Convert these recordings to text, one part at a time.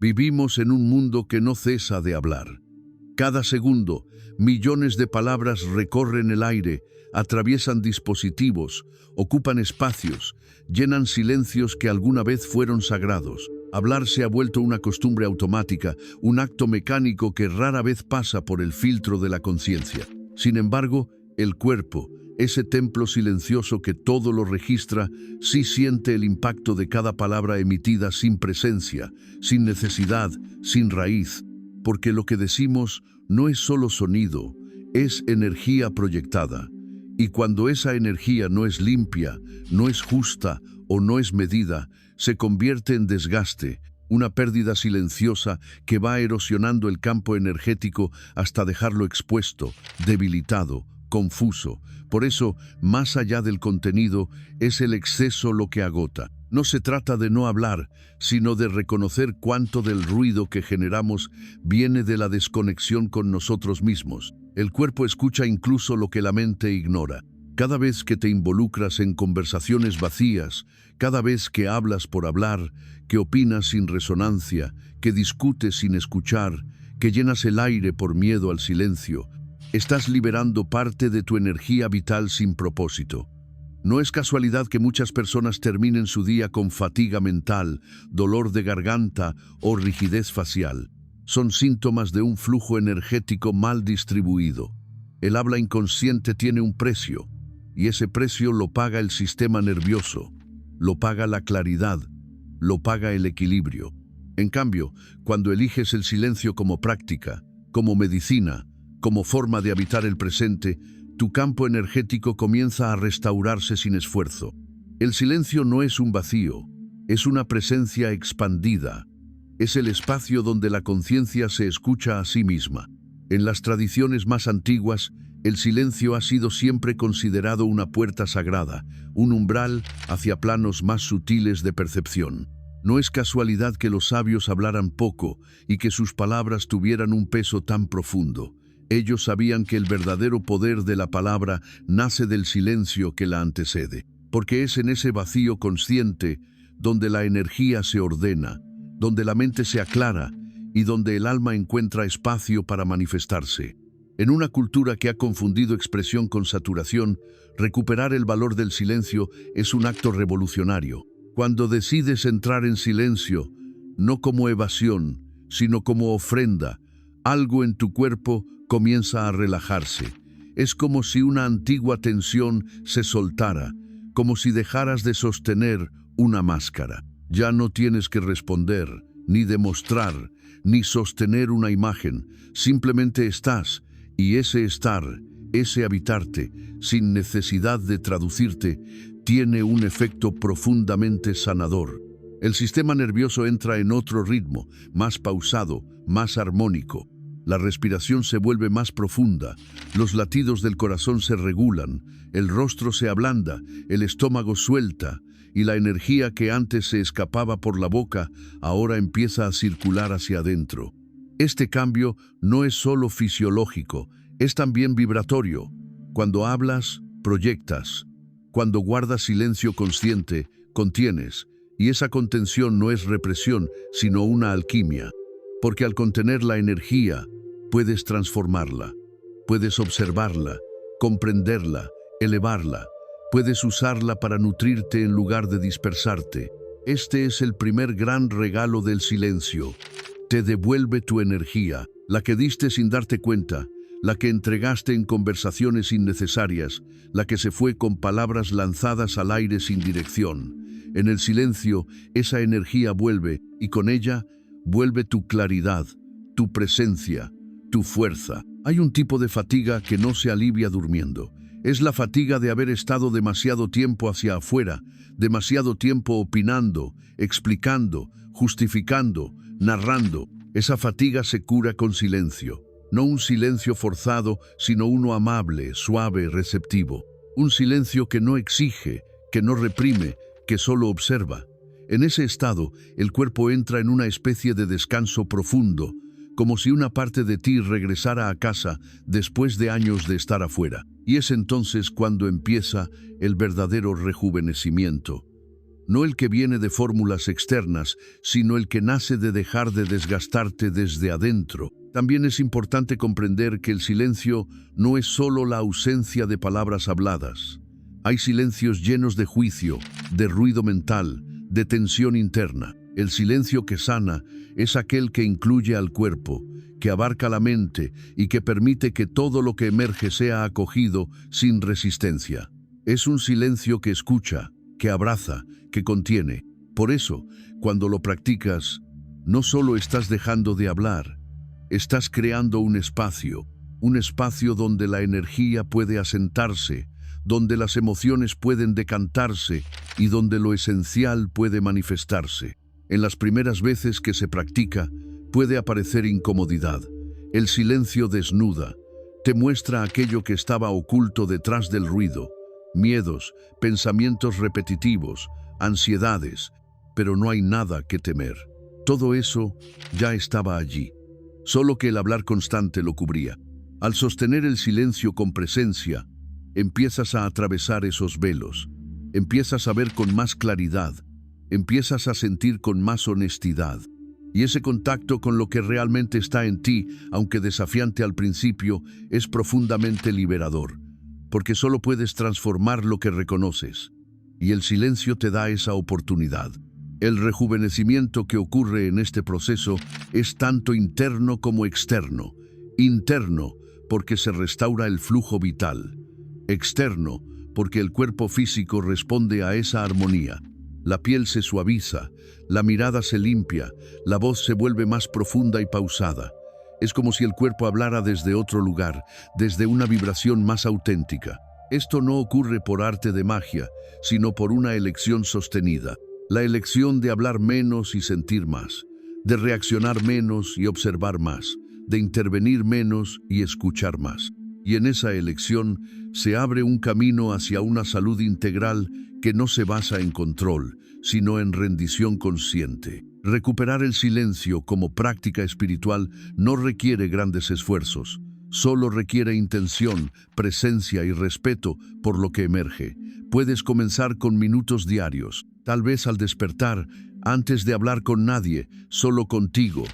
Vivimos en un mundo que no cesa de hablar. Cada segundo, millones de palabras recorren el aire, atraviesan dispositivos, ocupan espacios, llenan silencios que alguna vez fueron sagrados. Hablar se ha vuelto una costumbre automática, un acto mecánico que rara vez pasa por el filtro de la conciencia. Sin embargo, el cuerpo, ese templo silencioso que todo lo registra, sí siente el impacto de cada palabra emitida sin presencia, sin necesidad, sin raíz, porque lo que decimos no es solo sonido, es energía proyectada. Y cuando esa energía no es limpia, no es justa o no es medida, se convierte en desgaste, una pérdida silenciosa que va erosionando el campo energético hasta dejarlo expuesto, debilitado, confuso. Por eso, más allá del contenido, es el exceso lo que agota. No se trata de no hablar, sino de reconocer cuánto del ruido que generamos viene de la desconexión con nosotros mismos. El cuerpo escucha incluso lo que la mente ignora. Cada vez que te involucras en conversaciones vacías, cada vez que hablas por hablar, que opinas sin resonancia, que discutes sin escuchar, que llenas el aire por miedo al silencio, estás liberando parte de tu energía vital sin propósito. No es casualidad que muchas personas terminen su día con fatiga mental, dolor de garganta o rigidez facial. Son síntomas de un flujo energético mal distribuido. El habla inconsciente tiene un precio, y ese precio lo paga el sistema nervioso, lo paga la claridad, lo paga el equilibrio. En cambio, cuando eliges el silencio como práctica, como medicina, como forma de habitar el presente, tu campo energético comienza a restaurarse sin esfuerzo. El silencio no es un vacío, es una presencia expandida. Es el espacio donde la conciencia se escucha a sí misma. En las tradiciones más antiguas, el silencio ha sido siempre considerado una puerta sagrada, un umbral hacia planos más sutiles de percepción. No es casualidad que los sabios hablaran poco y que sus palabras tuvieran un peso tan profundo. Ellos sabían que el verdadero poder de la palabra nace del silencio que la antecede, porque es en ese vacío consciente donde la energía se ordena, donde la mente se aclara y donde el alma encuentra espacio para manifestarse. En una cultura que ha confundido expresión con saturación, recuperar el valor del silencio es un acto revolucionario. Cuando decides entrar en silencio, no como evasión, sino como ofrenda, algo en tu cuerpo comienza a relajarse. Es como si una antigua tensión se soltara, como si dejaras de sostener una máscara. Ya no tienes que responder, ni demostrar, ni sostener una imagen. Simplemente estás, y ese estar, ese habitarte, sin necesidad de traducirte, tiene un efecto profundamente sanador. El sistema nervioso entra en otro ritmo, más pausado, más armónico. La respiración se vuelve más profunda, los latidos del corazón se regulan, el rostro se ablanda, el estómago suelta, y la energía que antes se escapaba por la boca ahora empieza a circular hacia adentro. Este cambio no es solo fisiológico, es también vibratorio. Cuando hablas, proyectas. Cuando guardas silencio consciente, contienes. Y esa contención no es represión, sino una alquimia. Porque al contener la energía, puedes transformarla. Puedes observarla, comprenderla, elevarla. Puedes usarla para nutrirte en lugar de dispersarte. Este es el primer gran regalo del silencio. Te devuelve tu energía, la que diste sin darte cuenta, la que entregaste en conversaciones innecesarias, la que se fue con palabras lanzadas al aire sin dirección. En el silencio, esa energía vuelve, y con ella, vuelve tu claridad, tu presencia, tu fuerza. Hay un tipo de fatiga que no se alivia durmiendo. Es la fatiga de haber estado demasiado tiempo hacia afuera, demasiado tiempo opinando, explicando, justificando, narrando. Esa fatiga se cura con silencio. No un silencio forzado, sino uno amable, suave, receptivo. Un silencio que no exige, que no reprime, que solo observa. En ese estado, el cuerpo entra en una especie de descanso profundo, como si una parte de ti regresara a casa después de años de estar afuera. Y es entonces cuando empieza el verdadero rejuvenecimiento. no el que viene de fórmulas externas, sino el que nace de dejar de desgastarte desde adentro. También es importante comprender que el silencio no es solo la ausencia de palabras habladas. Hay silencios llenos de juicio, de ruido mental, de tensión interna. El silencio que sana es aquel que incluye al cuerpo, que abarca la mente y que permite que todo lo que emerge sea acogido sin resistencia. Es un silencio que escucha, que abraza, que contiene. Por eso, cuando lo practicas, no solo estás dejando de hablar, estás creando un espacio donde la energía puede asentarse, donde las emociones pueden decantarse y donde lo esencial puede manifestarse. En las primeras veces que se practica, puede aparecer incomodidad. El silencio desnuda, te muestra aquello que estaba oculto detrás del ruido, miedos, pensamientos repetitivos, ansiedades, pero no hay nada que temer. Todo eso ya estaba allí, solo que el hablar constante lo cubría. Al sostener el silencio con presencia, empiezas a atravesar esos velos, empiezas a ver con más claridad, empiezas a sentir con más honestidad. Y ese contacto con lo que realmente está en ti, aunque desafiante al principio, es profundamente liberador, porque solo puedes transformar lo que reconoces. Y el silencio te da esa oportunidad. El rejuvenecimiento que ocurre en este proceso es tanto interno como externo. Interno, porque se restaura el flujo vital. Externo, porque el cuerpo físico responde a esa armonía. La piel se suaviza, la mirada se limpia, la voz se vuelve más profunda y pausada. Es como si el cuerpo hablara desde otro lugar, desde una vibración más auténtica. Esto no ocurre por arte de magia, sino por una elección sostenida. La elección de hablar menos y sentir más, de reaccionar menos y observar más, de intervenir menos y escuchar más. Y en esa elección se abre un camino hacia una salud integral que no se basa en control, sino en rendición consciente. Recuperar el silencio como práctica espiritual no requiere grandes esfuerzos, solo requiere intención, presencia y respeto por lo que emerge. Puedes comenzar con minutos diarios, tal vez al despertar, antes de hablar con nadie, solo contigo,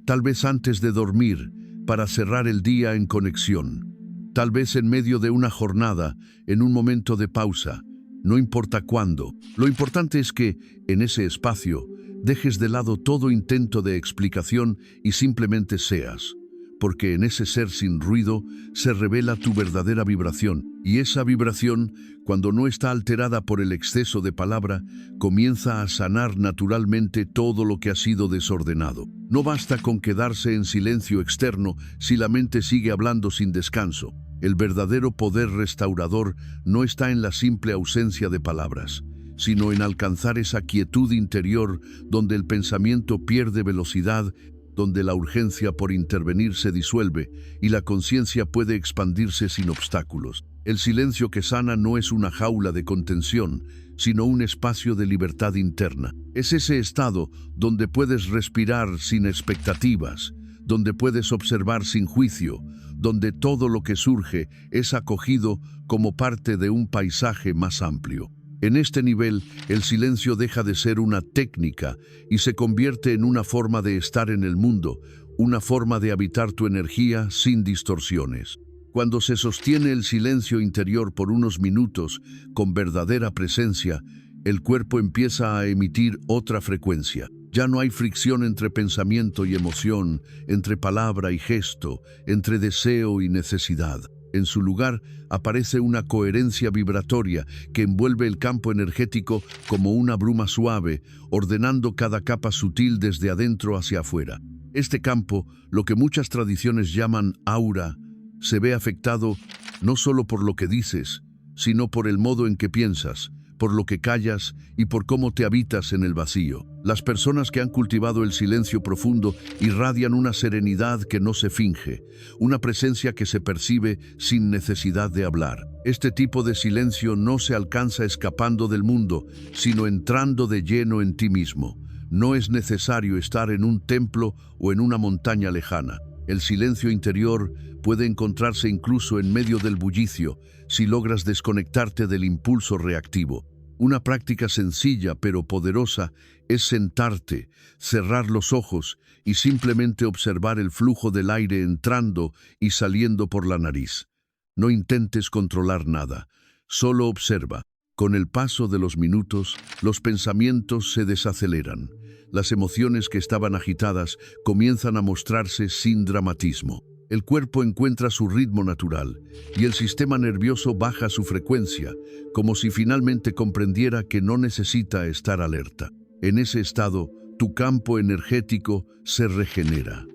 tal vez antes de dormir, para cerrar el día en conexión. Tal vez en medio de una jornada, en un momento de pausa, no importa cuándo. Lo importante es que, en ese espacio, dejes de lado todo intento de explicación y simplemente seas. Porque en ese ser sin ruido se revela tu verdadera vibración. Y esa vibración, cuando no está alterada por el exceso de palabra, comienza a sanar naturalmente todo lo que ha sido desordenado. No basta con quedarse en silencio externo si la mente sigue hablando sin descanso. El verdadero poder restaurador no está en la simple ausencia de palabras, sino en alcanzar esa quietud interior donde el pensamiento pierde velocidad, donde la urgencia por intervenir se disuelve y la conciencia puede expandirse sin obstáculos. El silencio que sana no es una jaula de contención, sino un espacio de libertad interna. Es ese estado donde puedes respirar sin expectativas, donde puedes observar sin juicio, donde todo lo que surge es acogido como parte de un paisaje más amplio. En este nivel, el silencio deja de ser una técnica y se convierte en una forma de estar en el mundo, una forma de habitar tu energía sin distorsiones. Cuando se sostiene el silencio interior por unos minutos con verdadera presencia, el cuerpo empieza a emitir otra frecuencia. Ya no hay fricción entre pensamiento y emoción, entre palabra y gesto, entre deseo y necesidad. En su lugar, aparece una coherencia vibratoria que envuelve el campo energético como una bruma suave, ordenando cada capa sutil desde adentro hacia afuera. Este campo, lo que muchas tradiciones llaman aura, se ve afectado no solo por lo que dices, sino por el modo en que piensas, por lo que callas y por cómo te habitas en el vacío. Las personas que han cultivado el silencio profundo irradian una serenidad que no se finge, una presencia que se percibe sin necesidad de hablar. Este tipo de silencio no se alcanza escapando del mundo, sino entrando de lleno en ti mismo. No es necesario estar en un templo o en una montaña lejana. El silencio interior puede encontrarse incluso en medio del bullicio, si logras desconectarte del impulso reactivo. Una práctica sencilla pero poderosa es sentarte, cerrar los ojos y simplemente observar el flujo del aire entrando y saliendo por la nariz. No intentes controlar nada, solo observa. Con el paso de los minutos, los pensamientos se desaceleran. Las emociones que estaban agitadas comienzan a mostrarse sin dramatismo. El cuerpo encuentra su ritmo natural y el sistema nervioso baja su frecuencia, como si finalmente comprendiera que no necesita estar alerta. En ese estado, tu campo energético se regenera.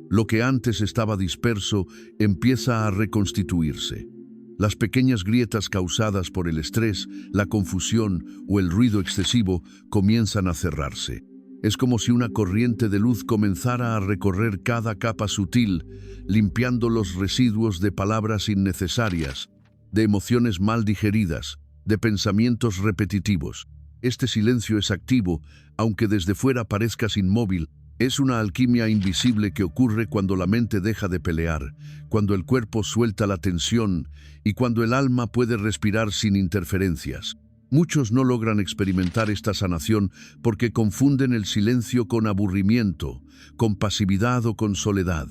Lo que antes estaba disperso empieza a reconstituirse. Las pequeñas grietas causadas por el estrés, la confusión o el ruido excesivo comienzan a cerrarse. Es como si una corriente de luz comenzara a recorrer cada capa sutil, limpiando los residuos de palabras innecesarias, de emociones mal digeridas, de pensamientos repetitivos. Este silencio es activo, aunque desde fuera parezcas inmóvil. Es una alquimia invisible que ocurre cuando la mente deja de pelear, cuando el cuerpo suelta la tensión y cuando el alma puede respirar sin interferencias. Muchos no logran experimentar esta sanación porque confunden el silencio con aburrimiento, con pasividad o con soledad.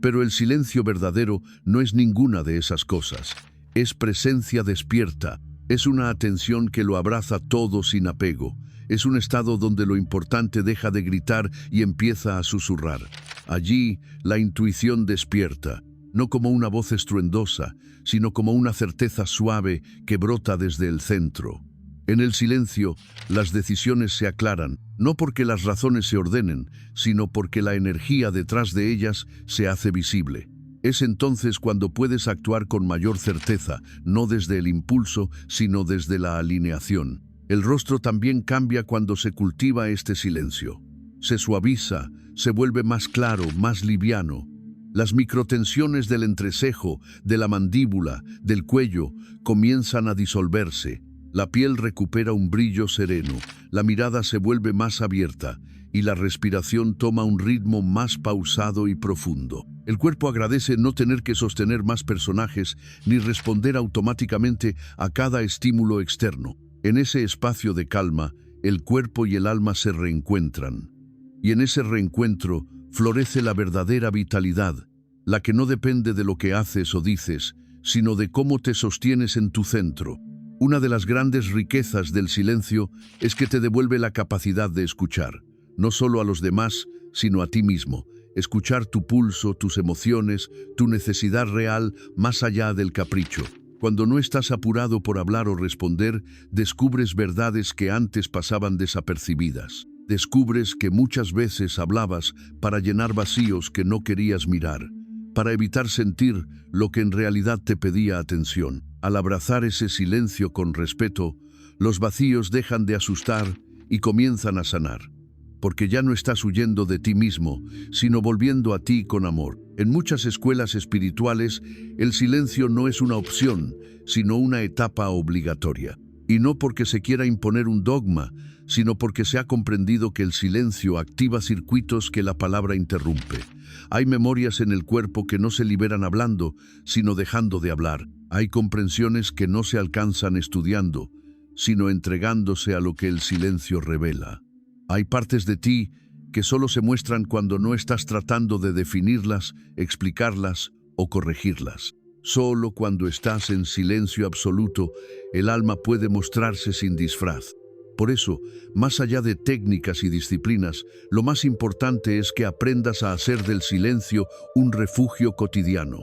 Pero el silencio verdadero no es ninguna de esas cosas. Es presencia despierta, es una atención que lo abraza todo sin apego. Es un estado donde lo importante deja de gritar y empieza a susurrar. Allí, la intuición despierta, no como una voz estruendosa, sino como una certeza suave que brota desde el centro. En el silencio, las decisiones se aclaran, no porque las razones se ordenen, sino porque la energía detrás de ellas se hace visible. Es entonces cuando puedes actuar con mayor certeza, no desde el impulso, sino desde la alineación. El rostro también cambia cuando se cultiva este silencio. Se suaviza, se vuelve más claro, más liviano. Las microtensiones del entrecejo, de la mandíbula, del cuello, comienzan a disolverse. La piel recupera un brillo sereno, la mirada se vuelve más abierta y la respiración toma un ritmo más pausado y profundo. El cuerpo agradece no tener que sostener más personajes ni responder automáticamente a cada estímulo externo. En ese espacio de calma, el cuerpo y el alma se reencuentran. Y en ese reencuentro florece la verdadera vitalidad, la que no depende de lo que haces o dices, sino de cómo te sostienes en tu centro. Una de las grandes riquezas del silencio es que te devuelve la capacidad de escuchar, no solo a los demás, sino a ti mismo. Escuchar tu pulso, tus emociones, tu necesidad real, más allá del capricho. Cuando no estás apurado por hablar o responder, descubres verdades que antes pasaban desapercibidas. Descubres que muchas veces hablabas para llenar vacíos que no querías mirar, para evitar sentir lo que en realidad te pedía atención. Al abrazar ese silencio con respeto, los vacíos dejan de asustar y comienzan a sanar, porque ya no estás huyendo de ti mismo, sino volviendo a ti con amor. En muchas escuelas espirituales, el silencio no es una opción, sino una etapa obligatoria. Y no porque se quiera imponer un dogma, sino porque se ha comprendido que el silencio activa circuitos que la palabra interrumpe. Hay memorias en el cuerpo que no se liberan hablando, sino dejando de hablar. Hay comprensiones que no se alcanzan estudiando, sino entregándose a lo que el silencio revela. Hay partes de ti que solo se muestran cuando no estás tratando de definirlas, explicarlas o corregirlas. Solo cuando estás en silencio absoluto, el alma puede mostrarse sin disfraz. Por eso, más allá de técnicas y disciplinas, lo más importante es que aprendas a hacer del silencio un refugio cotidiano.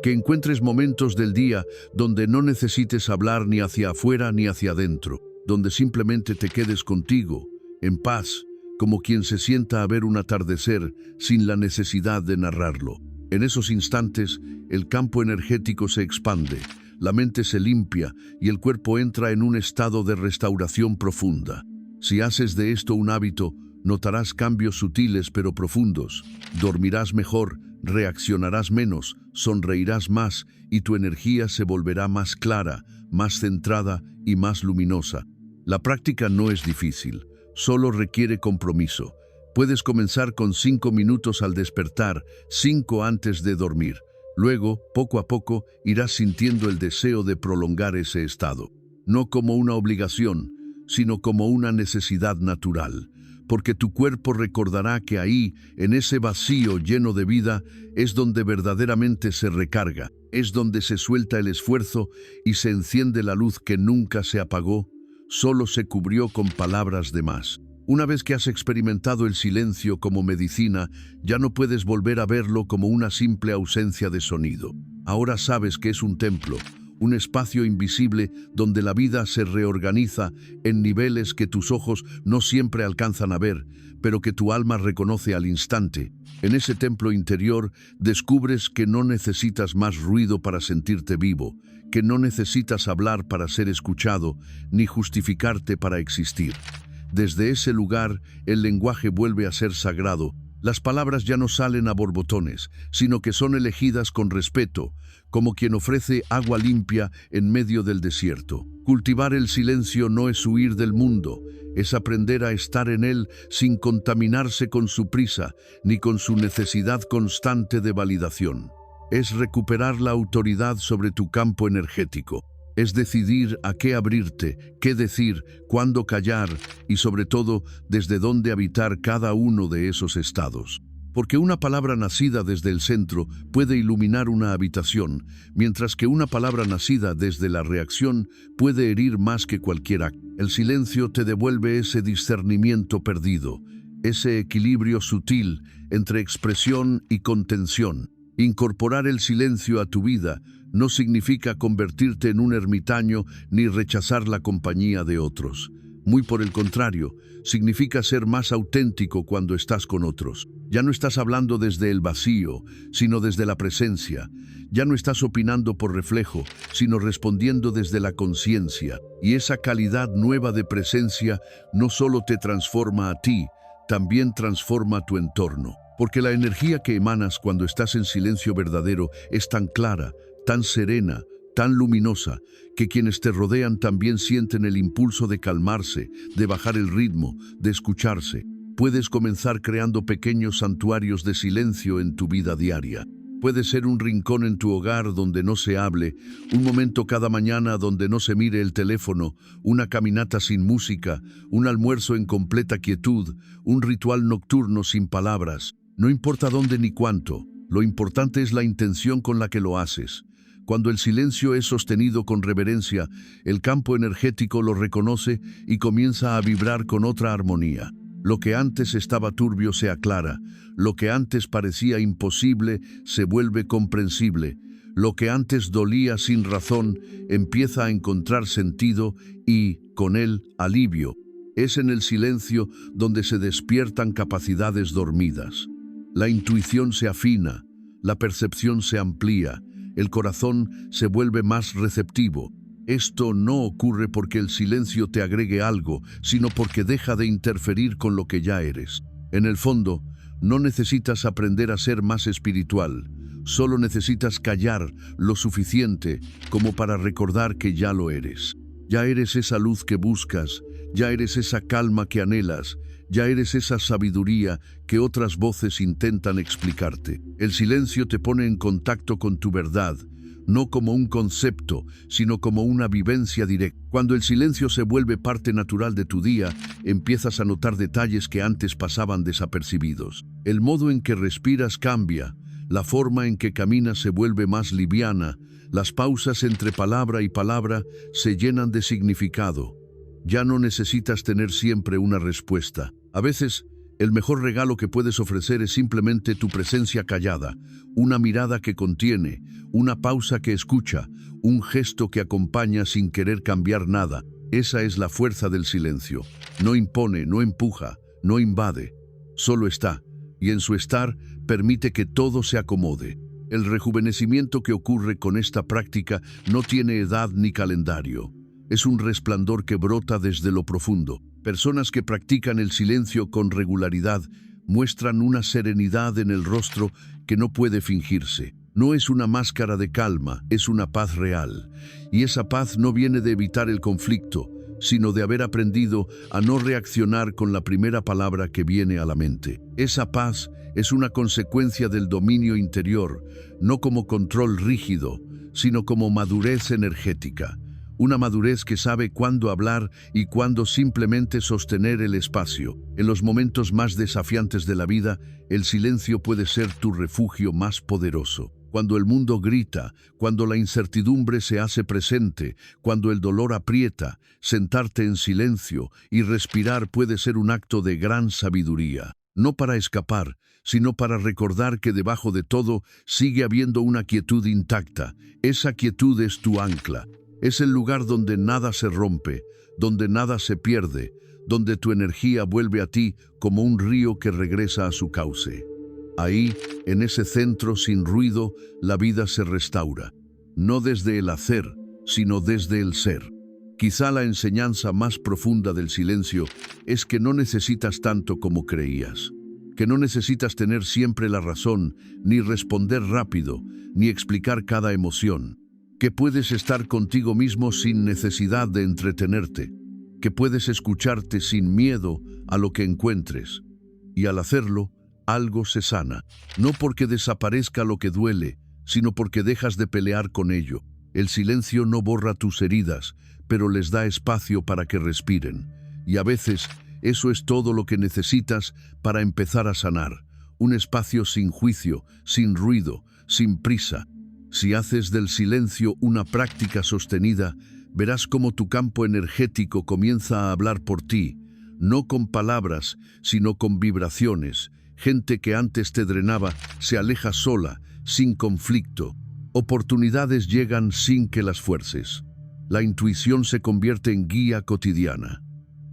Que encuentres momentos del día donde no necesites hablar ni hacia afuera ni hacia adentro, donde simplemente te quedes contigo, en paz, como quien se sienta a ver un atardecer sin la necesidad de narrarlo. En esos instantes, el campo energético se expande, la mente se limpia y el cuerpo entra en un estado de restauración profunda. Si haces de esto un hábito, notarás cambios sutiles pero profundos. Dormirás mejor, reaccionarás menos, sonreirás más y tu energía se volverá más clara, más centrada y más luminosa. La práctica no es difícil, solo requiere compromiso. Puedes comenzar con 5 minutos al despertar, 5 antes de dormir. Luego, poco a poco, irás sintiendo el deseo de prolongar ese estado. No como una obligación, sino como una necesidad natural, porque tu cuerpo recordará que ahí, en ese vacío lleno de vida, es donde verdaderamente se recarga, es donde se suelta el esfuerzo y se enciende la luz que nunca se apagó, solo se cubrió con palabras de más. Una vez que has experimentado el silencio como medicina, ya no puedes volver a verlo como una simple ausencia de sonido. Ahora sabes que es un templo, un espacio invisible donde la vida se reorganiza en niveles que tus ojos no siempre alcanzan a ver, pero que tu alma reconoce al instante. En ese templo interior descubres que no necesitas más ruido para sentirte vivo, que no necesitas hablar para ser escuchado, ni justificarte para existir. Desde ese lugar, el lenguaje vuelve a ser sagrado. Las palabras ya no salen a borbotones, sino que son elegidas con respeto, como quien ofrece agua limpia en medio del desierto. Cultivar el silencio no es huir del mundo, es aprender a estar en él sin contaminarse con su prisa, ni con su necesidad constante de validación. Es recuperar la autoridad sobre tu campo energético. Es decidir a qué abrirte, qué decir, cuándo callar y sobre todo desde dónde habitar cada uno de esos estados. Porque una palabra nacida desde el centro puede iluminar una habitación, mientras que una palabra nacida desde la reacción puede herir más que cualquier acto. El silencio te devuelve ese discernimiento perdido, ese equilibrio sutil entre expresión y contención. Incorporar el silencio a tu vida no significa convertirte en un ermitaño ni rechazar la compañía de otros. Muy por el contrario, significa ser más auténtico cuando estás con otros. Ya no estás hablando desde el vacío, sino desde la presencia. Ya no estás opinando por reflejo, sino respondiendo desde la conciencia. Y esa calidad nueva de presencia no solo te transforma a ti, también transforma tu entorno. Porque la energía que emanas cuando estás en silencio verdadero es tan clara, tan serena, tan luminosa, que quienes te rodean también sienten el impulso de calmarse, de bajar el ritmo, de escucharse. Puedes comenzar creando pequeños santuarios de silencio en tu vida diaria. Puede ser un rincón en tu hogar donde no se hable, un momento cada mañana donde no se mire el teléfono, una caminata sin música, un almuerzo en completa quietud, un ritual nocturno sin palabras. No importa dónde ni cuánto, lo importante es la intención con la que lo haces. Cuando el silencio es sostenido con reverencia, el campo energético lo reconoce y comienza a vibrar con otra armonía. Lo que antes estaba turbio se aclara, lo que antes parecía imposible se vuelve comprensible, lo que antes dolía sin razón empieza a encontrar sentido y, con él, alivio. Es en el silencio donde se despiertan capacidades dormidas. La intuición se afina, la percepción se amplía, el corazón se vuelve más receptivo. Esto no ocurre porque el silencio te agregue algo, sino porque deja de interferir con lo que ya eres. En el fondo, no necesitas aprender a ser más espiritual, solo necesitas callar lo suficiente como para recordar que ya lo eres. Ya eres esa luz que buscas, ya eres esa calma que anhelas, ya eres esa sabiduría que otras voces intentan explicarte. El silencio te pone en contacto con tu verdad, no como un concepto, sino como una vivencia directa. Cuando el silencio se vuelve parte natural de tu día, empiezas a notar detalles que antes pasaban desapercibidos. El modo en que respiras cambia, la forma en que caminas se vuelve más liviana, las pausas entre palabra y palabra se llenan de significado. Ya no necesitas tener siempre una respuesta. A veces, el mejor regalo que puedes ofrecer es simplemente tu presencia callada, una mirada que contiene, una pausa que escucha, un gesto que acompaña sin querer cambiar nada. Esa es la fuerza del silencio. No impone, no empuja, no invade. Solo está, y en su estar permite que todo se acomode. El rejuvenecimiento que ocurre con esta práctica no tiene edad ni calendario. Es un resplandor que brota desde lo profundo. Personas que practican el silencio con regularidad muestran una serenidad en el rostro que no puede fingirse. No es una máscara de calma, es una paz real. Y esa paz no viene de evitar el conflicto, sino de haber aprendido a no reaccionar con la primera palabra que viene a la mente. Esa paz es una consecuencia del dominio interior, no como control rígido, sino como madurez energética. una madurez que sabe cuándo hablar y cuándo simplemente sostener el espacio. En los momentos más desafiantes de la vida, el silencio puede ser tu refugio más poderoso. Cuando el mundo grita, cuando la incertidumbre se hace presente, cuando el dolor aprieta, sentarte en silencio y respirar puede ser un acto de gran sabiduría. No para escapar, sino para recordar que debajo de todo sigue habiendo una quietud intacta. Esa quietud es tu ancla. Es el lugar donde nada se rompe, donde nada se pierde, donde tu energía vuelve a ti como un río que regresa a su cauce. Ahí, en ese centro sin ruido, la vida se restaura. No desde el hacer, sino desde el ser. Quizá la enseñanza más profunda del silencio es que no necesitas tanto como creías. Que no necesitas tener siempre la razón, ni responder rápido, ni explicar cada emoción. Que puedes estar contigo mismo sin necesidad de entretenerte. Que puedes escucharte sin miedo a lo que encuentres. Y al hacerlo, algo se sana. No porque desaparezca lo que duele, sino porque dejas de pelear con ello. El silencio no borra tus heridas, pero les da espacio para que respiren. Y a veces, eso es todo lo que necesitas para empezar a sanar. Un espacio sin juicio, sin ruido, sin prisa. Si haces del silencio una práctica sostenida, verás cómo tu campo energético comienza a hablar por ti, no con palabras, sino con vibraciones. Gente que antes te drenaba se aleja sola, sin conflicto. Oportunidades llegan sin que las fuerces. La intuición se convierte en guía cotidiana.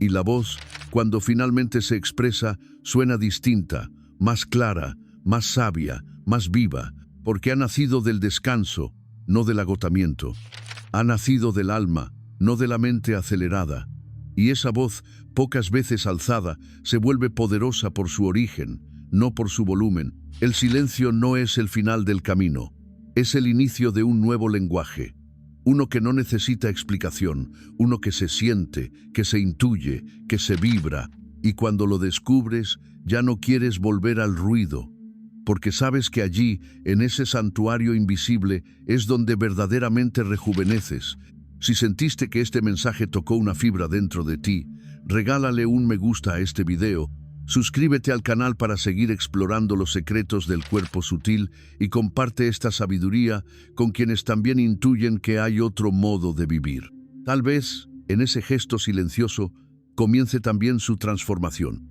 Y la voz, cuando finalmente se expresa, suena distinta, más clara, más sabia, más viva, porque ha nacido del descanso, no del agotamiento. Ha nacido del alma, no de la mente acelerada. Y esa voz, pocas veces alzada, se vuelve poderosa por su origen, no por su volumen. El silencio no es el final del camino, es el inicio de un nuevo lenguaje. Uno que no necesita explicación, uno que se siente, que se intuye, que se vibra. Y cuando lo descubres, ya no quieres volver al ruido, porque sabes que allí, en ese santuario invisible, es donde verdaderamente rejuveneces. Si sentiste que este mensaje tocó una fibra dentro de ti, regálale un me gusta a este video, suscríbete al canal para seguir explorando los secretos del cuerpo sutil y comparte esta sabiduría con quienes también intuyen que hay otro modo de vivir. Tal vez, en ese gesto silencioso, comience también su transformación.